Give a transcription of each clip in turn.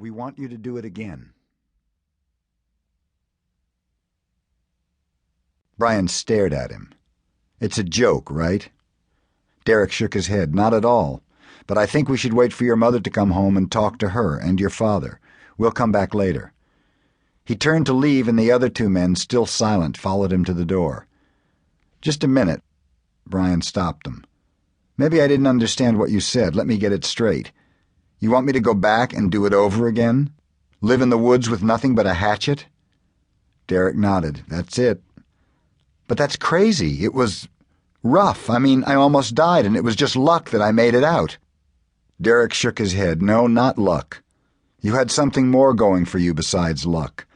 We want you to do it again. Brian stared at him. It's a joke, right? Derek shook his head. Not at all. But I think we should wait for your mother to come home and talk to her and your father. We'll come back later. He turned to leave, and the other two men, still silent, followed him to the door. Just a minute. Brian stopped them. Maybe I didn't understand what you said. Let me get it straight. You want me to go back and do it over again? Live in the woods with nothing but a hatchet? Derek nodded. That's it. But that's crazy. It was rough. I mean, I almost died, and it was just luck that I made it out. Derek shook his head. No, not luck. You had something more going for you besides luck.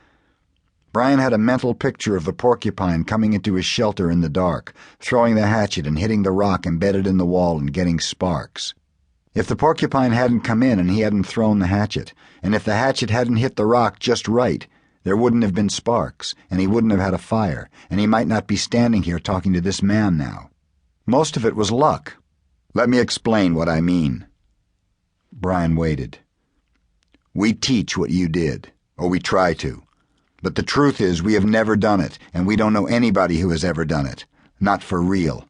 Brian had a mental picture of the porcupine coming into his shelter in the dark, throwing the hatchet and hitting the rock embedded in the wall and getting sparks. If the porcupine hadn't come in and he hadn't thrown the hatchet, and if the hatchet hadn't hit the rock just right, there wouldn't have been sparks, and he wouldn't have had a fire, and he might not be standing here talking to this man now. Most of it was luck. Let me explain what I mean. Brian waited. We teach what you did, or we try to. But the truth is we have never done it, and we don't know anybody who has ever done it. Not for real.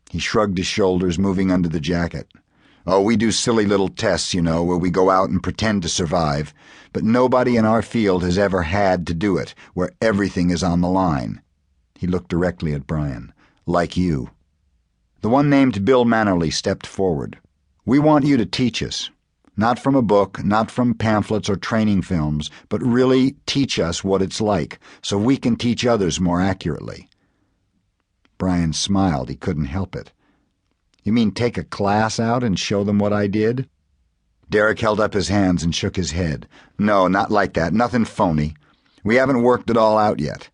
He shrugged his shoulders, moving under the jacket. Oh, we do silly little tests, you know, where we go out and pretend to survive, but nobody in our field has ever had to do it, where everything is on the line. He looked directly at Brian. Like you. The one named Bill Mannerly stepped forward. We want you to teach us. Not from a book, not from pamphlets or training films, but really teach us what it's like, so we can teach others more accurately. Brian smiled. He couldn't help it. You mean take a class out and show them what I did? Derek held up his hands and shook his head. No, not like that. Nothing phony. We haven't worked it all out yet.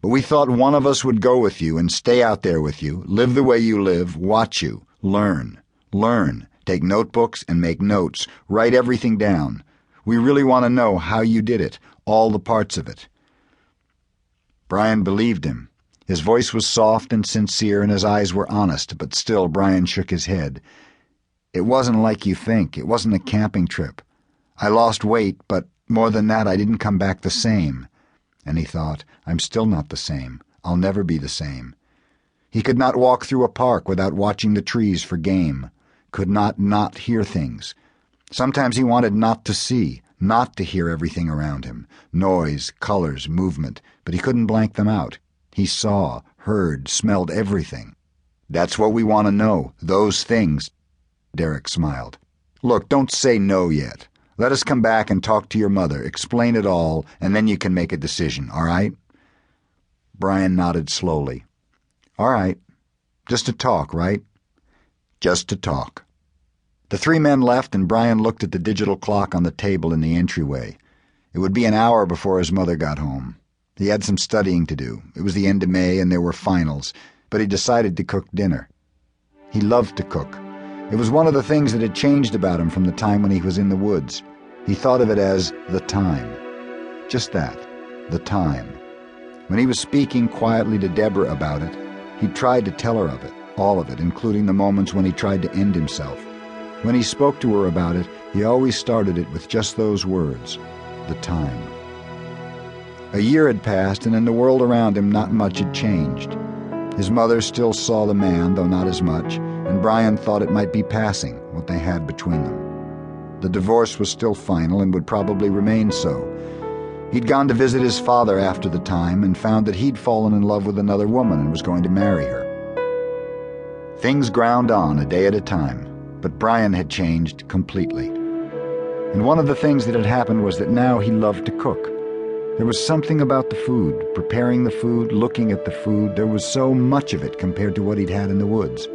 But we thought one of us would go with you and stay out there with you, live the way you live, watch you, learn. Take notebooks and make notes. Write everything down. We really want to know how you did it, all the parts of it. Brian believed him. His voice was soft and sincere, and his eyes were honest, but still Brian shook his head. It wasn't like you think. It wasn't a camping trip. I lost weight, but more than that, I didn't come back the same. And he thought, I'm still not the same. I'll never be the same. He could not walk through a park without watching the trees for game. Could not hear things. Sometimes he wanted not to see, not to hear everything around him. Noise, colors, movement, but he couldn't blank them out. He saw, heard, smelled everything. That's what we want to know, those things. Derek smiled. Look, don't say no yet. Let us come back and talk to your mother, explain it all, and then you can make a decision, all right? Brian nodded slowly. All right. Just to talk, right? Just to talk. The three men left, and Brian looked at the digital clock on the table in the entryway. It would be an hour before his mother got home. He had some studying to do. It was the end of May, and there were finals, but he decided to cook dinner. He loved to cook. It was one of the things that had changed about him from the time when he was in the woods. He thought of it as the time. Just that, the time. When he was speaking quietly to Deborah about it, he tried to tell her of it, all of it, including the moments when he tried to end himself. When he spoke to her about it, he always started it with just those words, the time. A year had passed, and in the world around him not much had changed. His mother still saw the man, though not as much, and Brian thought it might be passing, what they had between them. The divorce was still final and would probably remain so. He'd gone to visit his father after the time and found that he'd fallen in love with another woman and was going to marry her. Things ground on a day at a time, but Brian had changed completely. And one of the things that had happened was that now he loved to cook. There was something about the food, preparing the food, looking at the food. There was so much of it compared to what he'd had in the woods.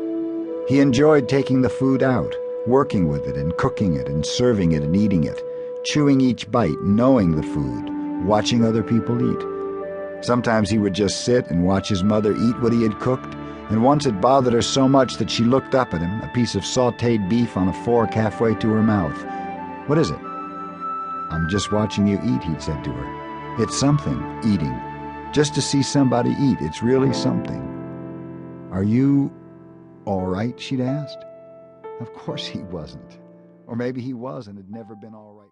He enjoyed taking the food out, working with it and cooking it and serving it and eating it, chewing each bite, knowing the food, watching other people eat. Sometimes he would just sit and watch his mother eat what he had cooked, and once it bothered her so much that she looked up at him, a piece of sautéed beef on a fork halfway to her mouth. What is it? I'm just watching you eat, he'd said to her. It's something, eating. Just to see somebody eat, it's really something. Are you all right, she'd asked. Of course he wasn't. Or maybe he was and had never been all right.